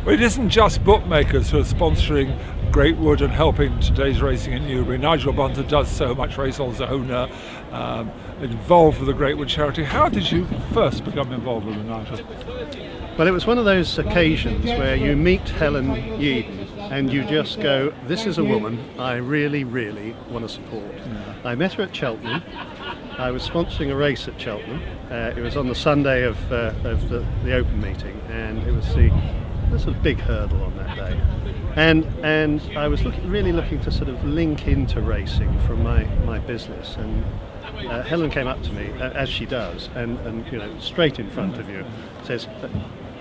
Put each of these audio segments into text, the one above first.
Well, it isn't just bookmakers who are sponsoring Greatwood and helping today's racing in Newbury. Nigel Bunter does so much, racehall's owner, involved with the Greatwood charity. How did you first become involved with it, Nigel? Well, it was one of those occasions where you meet Helen Yeadon and you just go, this is a woman I really, really want to support. Yeah. I met her at Cheltenham. I was sponsoring a race at Cheltenham. It was on the Sunday of the open meeting, and it was a big hurdle on that day. And I was really looking to sort of link into racing from my business. And Helen came up to me, as she does, and you know, straight in front of you, says,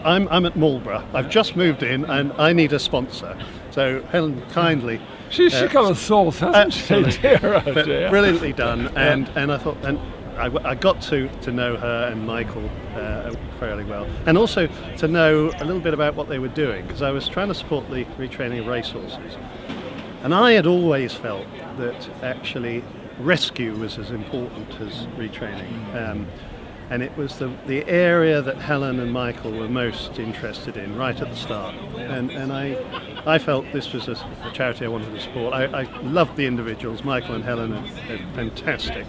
I'm at Marlborough, I've just moved in and I need a sponsor. So Helen kindly... She's got a source, hasn't she? Dear. Brilliantly done, and I thought, and I got to know her and Michael fairly well, and also to know a little bit about what they were doing, because I was trying to support the retraining of racehorses. And I had always felt that actually rescue was as important as retraining. And it was the area that Helen and Michael were most interested in right at the start. And I felt this was a charity I wanted to support. I loved the individuals. Michael and Helen are fantastic.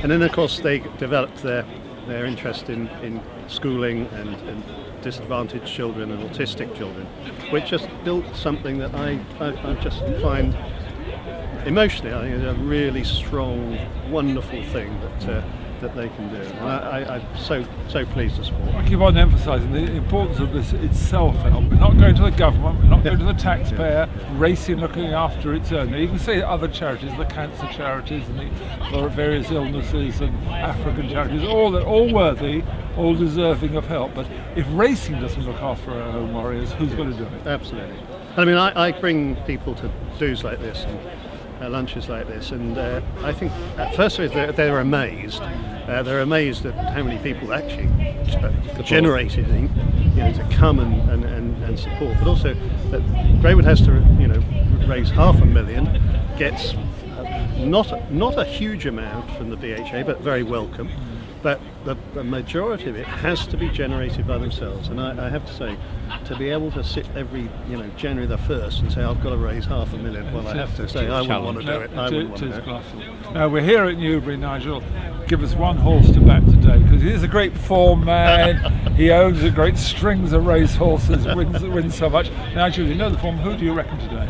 And then of course they developed their interest in schooling and disadvantaged children and autistic children, which just built something that I just find emotionally, I think, is a really strong, wonderful thing that they can do. And I'm so pleased to support. I keep on emphasising the importance of this. It's self-help. We're not going to the government, we're not going to the taxpayer. Racing looking after its own. Now, you can say other charities, the cancer charities and the various illnesses and African charities, all worthy, all deserving of help. But if racing doesn't look after our own warriors, who's going to do it? Absolutely. I mean, I bring people to do's like this and lunches like this, and I think at first they're amazed. They're amazed at how many people actually generated, to come and support. But also that Greatwood has to, raise $500,000, gets not a huge amount from the BHA, but very welcome. But the majority of it has to be generated by themselves, and I have to say, to be able to sit every January the 1st and say I've got to raise $500,000, well, I have to say I wouldn't want to do it. I wouldn't want to do it. Now we're here at Newbury, Nigel. Give us one horse to back today, because he is a great form man. He owns a great strings of race horses, wins so much. Nigel, you know the form. Who do you reckon today?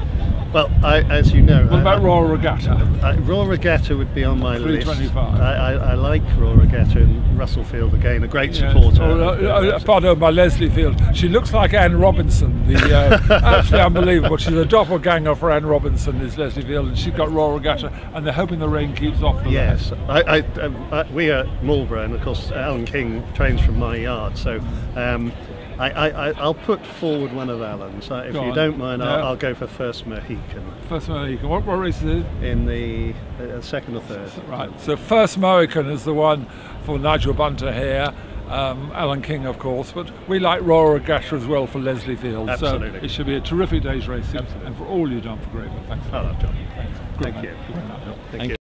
Well, as you know... What about Royal Regatta? Royal Regatta would be on my list. 325. I like Royal Regatta, and Russell Field, again, a great supporter. Pardon, by Leslie Field. She looks like Anne Robinson, absolutely unbelievable. She's a doppelganger for Anne Robinson, is Leslie Field, and she's got Royal Regatta, and they're hoping the rain keeps off. Yes, we are at Marlborough, and of course Alan King trains from my yard, so I'll put forward one of Alan's. If you don't mind, I'll go for First Mohican. First Mohican. What race is it? In the second or third. Right. So First Mohican is the one for Nigel Bunter here. Alan King, of course, but we like Royal Regatta as well for Leslie Field. Absolutely. So it should be a terrific day's racing. Absolutely. And for all you've done for Greatwood. Thanks. I love John. Thanks. Thank you. Thank you.